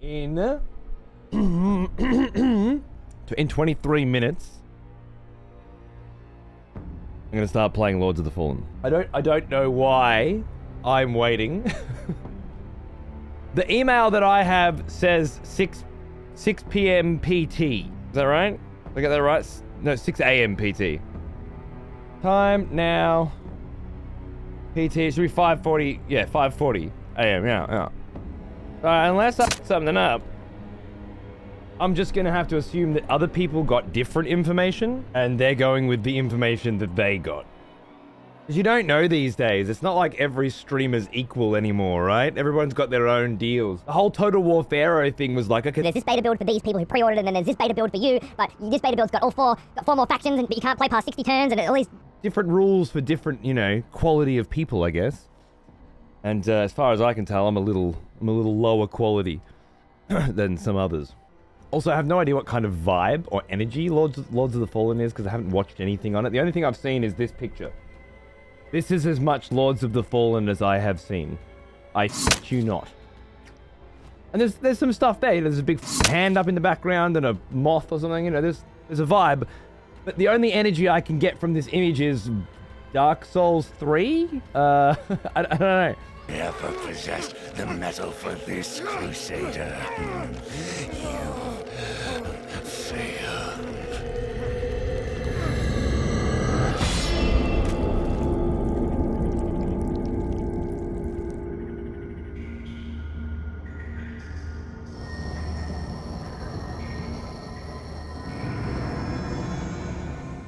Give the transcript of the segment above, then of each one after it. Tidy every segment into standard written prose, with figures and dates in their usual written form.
in 23 minutes, I'm gonna start playing Lords of the Fallen. I don't know why I'm waiting. The email that I have says 6 p.m. PT. Is that right? Did I get that right? No, 6 a.m. PT. Time now. PT should be 5:40. Yeah, 5:40 a.m. Yeah. Unless I fuck something up, I'm just gonna have to assume that other people got different information and they're going with the information that they got. Because you don't know these days. It's not like every streamer's equal anymore, right? Everyone's got their own deals. The whole Total War Pharaoh thing was like, okay, there's this beta build for these people who pre-ordered, and then there's this beta build for you, but this beta build's got four more factions, but you can't play past 60 turns, and at least different rules for different, quality of people, I guess. And as far as I can tell, I'm a little lower quality than some others. Also, I have no idea what kind of vibe or energy Lords of the Fallen is, because I haven't watched anything on it. The only thing I've seen is this picture. This is as much Lords of the Fallen as I have seen. I shit you not. And there's some stuff there. There's a big hand up in the background and a moth or something. There's a vibe. But the only energy I can get from this image is Dark Souls 3? I don't know. Never possessed the metal for this, Crusader. You failed.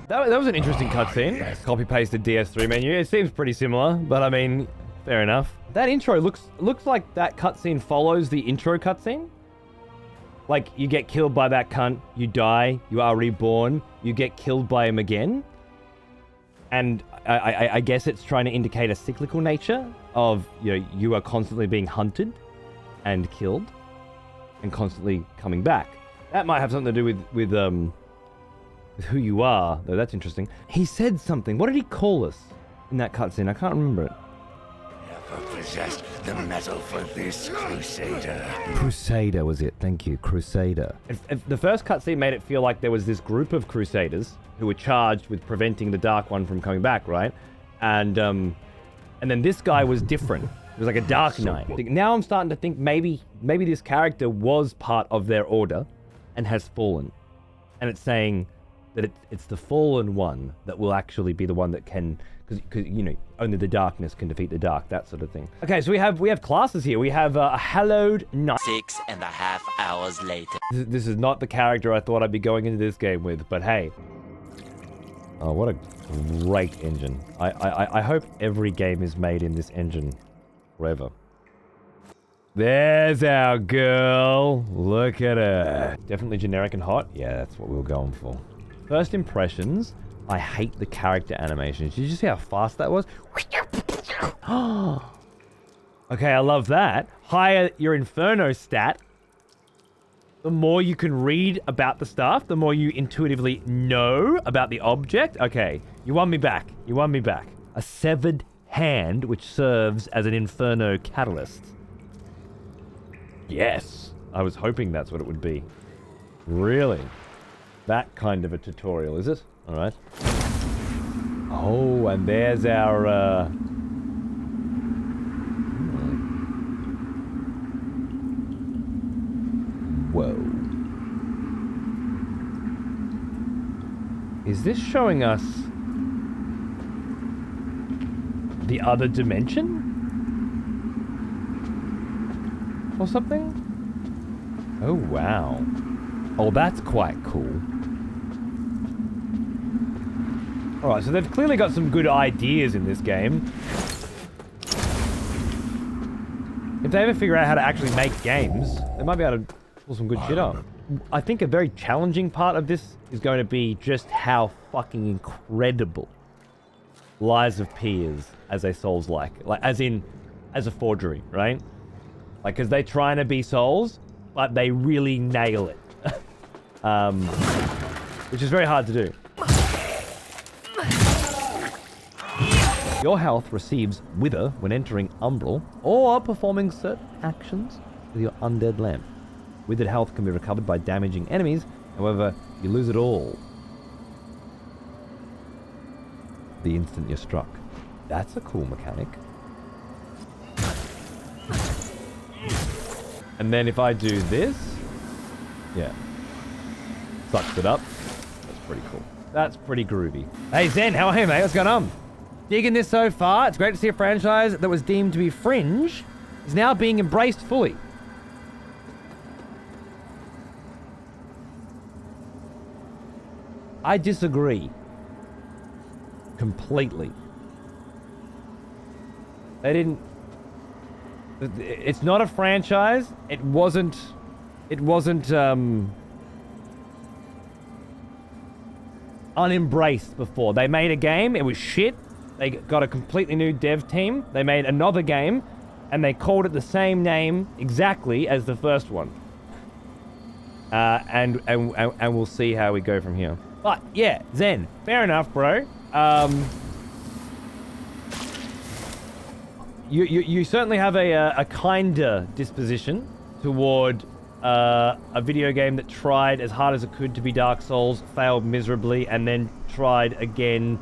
That was an interesting cutscene. Copy-pasted DS3 menu. It seems pretty similar, but I mean, fair enough. That intro looks like that cutscene follows the intro cutscene. Like, you get killed by that cunt, you die, you are reborn, you get killed by him again. And I guess it's trying to indicate a cyclical nature of, you are constantly being hunted and killed and constantly coming back. That might have something to do with who you are, though. That's interesting. He said something. What did he call us in that cutscene? I can't remember it. Never possessed the metal for this, Crusader. Crusader was it. Thank you, Crusader. If the first cutscene made it feel like there was this group of Crusaders who were charged with preventing the Dark One from coming back, right? And then this guy was different. It was like a Dark Knight. Now I'm starting to think maybe this character was part of their order and has fallen. And it's saying that it's the fallen one that will actually be the one that can, because only the darkness can defeat the dark, that sort of thing. Okay, so we have classes here. We have a hallowed knight. 6.5 hours later. This is not the character I thought I'd be going into this game with, but hey. Oh, what a great engine. I hope every game is made in this engine forever. There's our girl. Look at her. Definitely generic and hot. Yeah, that's what we were going for. First impressions, I hate the character animations. Did you see how fast that was? Okay, I love that. Higher your Inferno stat, the more you can read about the stuff, the more you intuitively know about the object. Okay, you won me back. You won me back. A severed hand, which serves as an Inferno catalyst. Yes, I was hoping that's what it would be. Really? That kind of a tutorial, is it? All right. Oh, and there's our, Whoa. Is this showing us the other dimension? Or something? Oh, wow. Oh, that's quite cool. Alright, so they've clearly got some good ideas in this game. If they ever figure out how to actually make games, they might be able to pull some good shit off. I think a very challenging part of this is going to be just how fucking incredible Lies of P is as a Souls-like. Like, as a forgery, right? Like, because they're trying to be Souls, but they really nail it. Which is very hard to do. Your health receives Wither when entering Umbral or performing certain actions with your undead lamp. Withered health can be recovered by damaging enemies. However, you lose it all the instant you're struck. That's a cool mechanic. And then if I do this, yeah, sucks it up. That's pretty cool. That's pretty groovy. Hey Zen, how are you, mate? What's going on? Digging this so far. It's great to see a franchise that was deemed to be fringe is now being embraced fully. I disagree. Completely. They didn't... It's not a franchise. It wasn't unembraced before. They made a game, it was shit. They got a completely new dev team. They made another game, and they called it the same name exactly as the first one. And we'll see how we go from here. But yeah, Zen, fair enough, bro. You certainly have a kinder disposition toward a video game that tried as hard as it could to be Dark Souls, failed miserably, and then tried again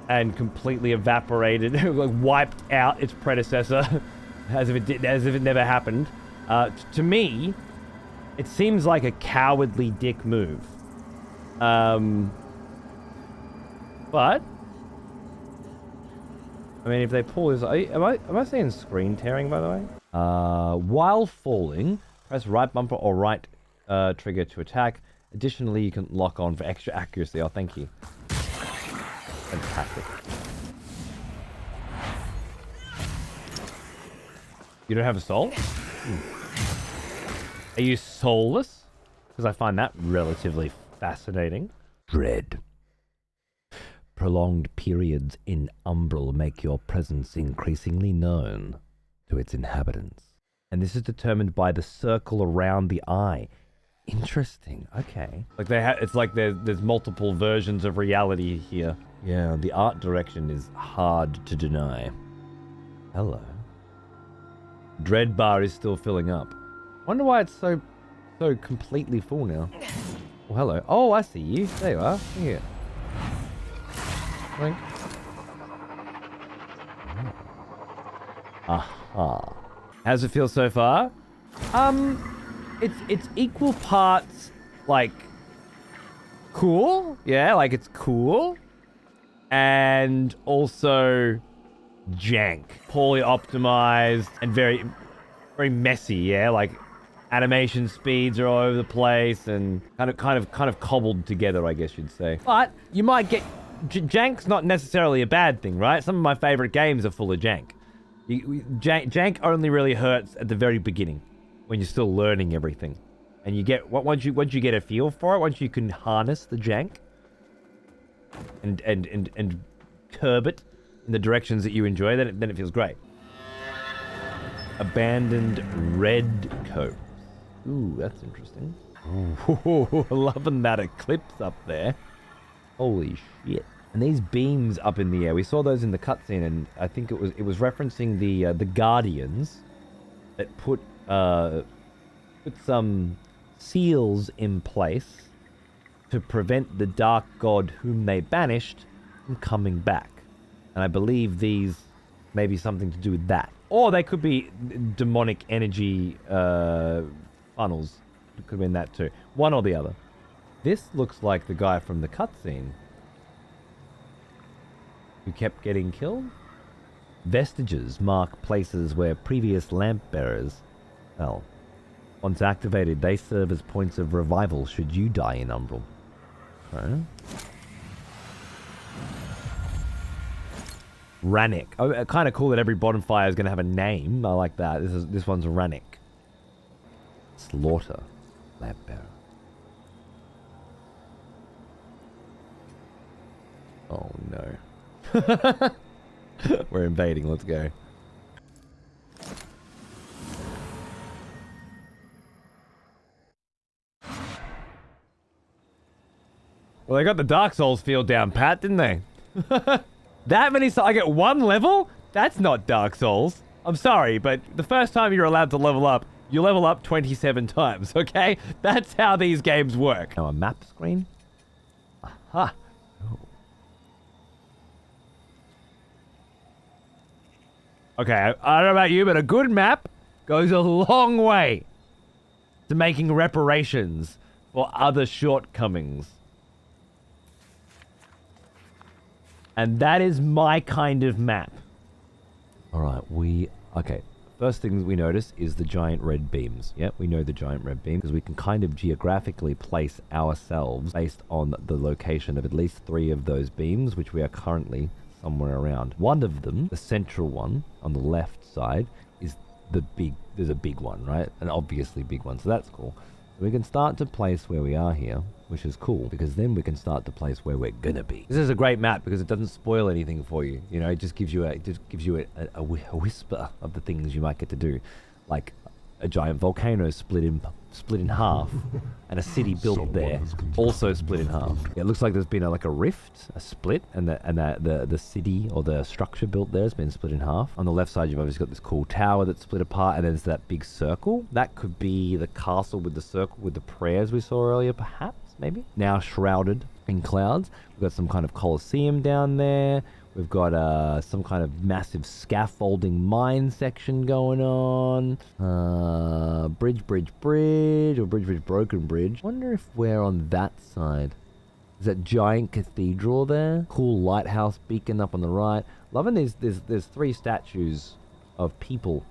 and completely evaporated, like wiped out its predecessor as if it never happened. To me, it seems like a cowardly dick move. But I mean, if they pull this, am I seeing screen tearing, by the way? While falling, press right bumper or right trigger to attack. Additionally, you can lock on for extra accuracy. Oh, thank you. Fantastic. You don't have a soul? Are you soulless? Because I find that relatively fascinating. Dread. Prolonged periods in Umbral make your presence increasingly known to its inhabitants. And this is determined by the circle around the eye. Interesting. Okay. Like it's like there's multiple versions of reality here. Yeah, the art direction is hard to deny. Hello. Dread bar is still filling up. Wonder why it's so completely full now. Oh, hello. Oh, I see you. There you are. Here. Blink. Aha. How's it feel so far? It's equal parts like cool. Yeah, like it's cool. And also jank. Poorly optimized and very, very messy, yeah? Like animation speeds are all over the place and kind of cobbled together, I guess you'd say. But you might get jank's not necessarily a bad thing, right? Some of my favorite games are full of jank. Jank only really hurts at the very beginning when you're still learning everything. And you get once you get a feel for it, once you can harness the jank and curb it in the directions that you enjoy, then it feels great. Abandoned red coat. Ooh, that's interesting. Ooh, loving that eclipse up there. Holy shit. And these beams up in the air, we saw those in the cutscene, and I think it was referencing the Guardians that put some seals in place to prevent the dark god whom they banished from coming back. And I believe these may be something to do with that. Or they could be demonic energy funnels. It could have been that too. One or the other. This looks like the guy from the cutscene who kept getting killed. Vestiges mark places where previous lamp bearers fell. Once activated, they serve as points of revival should you die in Umbral. Okay. Rannick. Oh, kind of cool that every bonfire is going to have a name. I like that. This one's Rannick. Slaughter. Lamp bearer. Oh no. We're invading. Let's go. Well, they got the Dark Souls feel down pat, didn't they? That many... I get one level? That's not Dark Souls. I'm sorry, but the first time you're allowed to level up, You level up 27 times, okay? That's how these games work. Now a map screen. Aha. Oh. Okay, I don't know about you, but a good map goes a long way to making reparations for other shortcomings. And that is my kind of map. Alright, okay. First thing we notice is the giant red beams. Yep, we know the giant red beams because we can kind of geographically place ourselves based on the location of at least 3 of those beams, which we are currently somewhere around. One of them, the central one on the left side, is there's a big one, right? An obviously big one, so that's cool. So we can start to place where we are here, which is cool, because then we can start to place where we're gonna be. This is a great map because it doesn't spoil anything for you. You know, it just gives you a whisper of the things you might get to do, like a giant volcano split in half, and a city built there also split in half. Yeah, it looks like there's been a rift, a split, and the city or the structure built there has been split in half. On the left side, you've obviously got this cool tower that's split apart, and then there's that big circle. That could be the castle with the circle with the prayers we saw earlier, perhaps, maybe. Now shrouded in clouds. We've got some kind of Colosseum down there. We've got some kind of massive scaffolding mine section going on. Bridge, or bridge, broken bridge. Wonder if we're on that side. Is that giant cathedral there? Cool lighthouse beacon up on the right. Loving there's 3 statues of people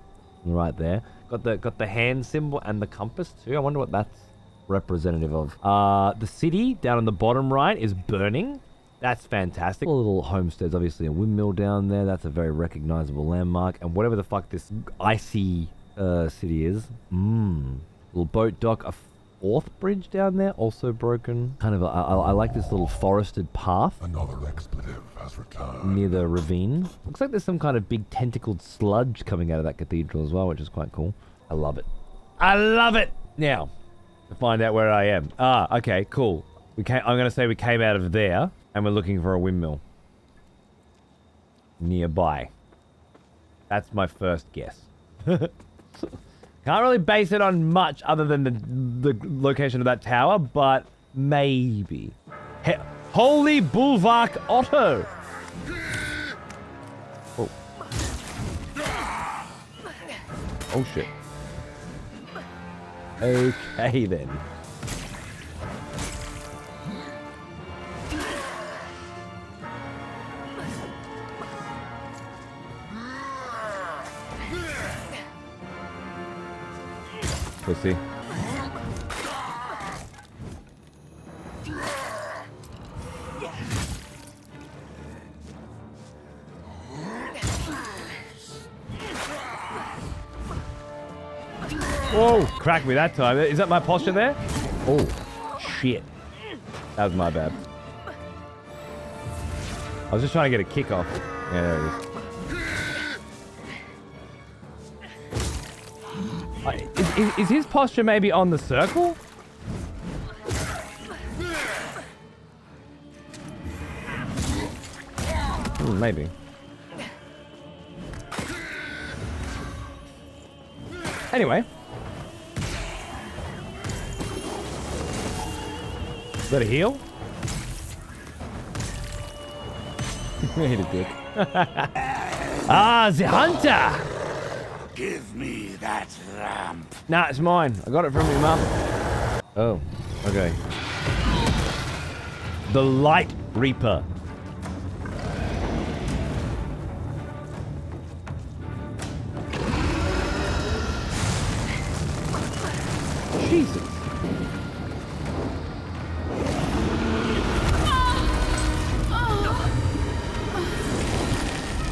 right there. Got the hand symbol and the compass too. I wonder what that's representative of. The city down on the bottom right is burning. That's fantastic. All little homesteads, obviously a windmill down there. That's a very recognizable landmark. And whatever the fuck this icy city is. Little boat dock. A 4th bridge down there, also broken. Kind of, I like this little forested path. Another expletive has returned. Near the ravine. Looks like there's some kind of big tentacled sludge coming out of that cathedral as well, which is quite cool. I love it. I love it! Now, to find out where I am. Okay, cool. I'm going to say we came out of there. And we're looking for a windmill nearby. That's my first guess. Can't really base it on much other than the location of that tower, but maybe. Holy Bulwark Otto! Oh. Oh shit. Okay then. Pussy. Whoa, cracked me that time. Is that my posture there? Oh, shit. That was my bad. I was just trying to get a kick off. Yeah, there it is. Is his posture maybe on the circle? Maybe. Anyway. Is that a heal? Hit a dick. The hunter! Give me that lamp. Nah, it's mine. I got it from your mum. Oh, okay. The Light Reaper. Jesus.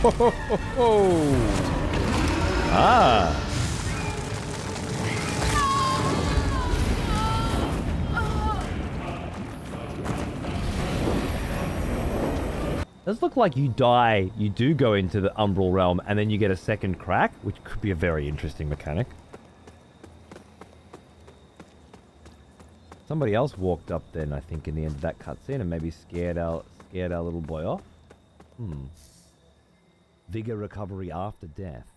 Ho, ho, ho, ho. Ah. Does look like you die, you do go into the Umbral realm, and then you get a second crack, which could be a very interesting mechanic. Somebody else walked up then, I think, in the end of that cutscene, and maybe scared our little boy off. Vigor recovery after death.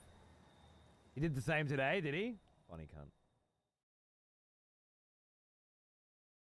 He did the same today, did he? Funny cunt.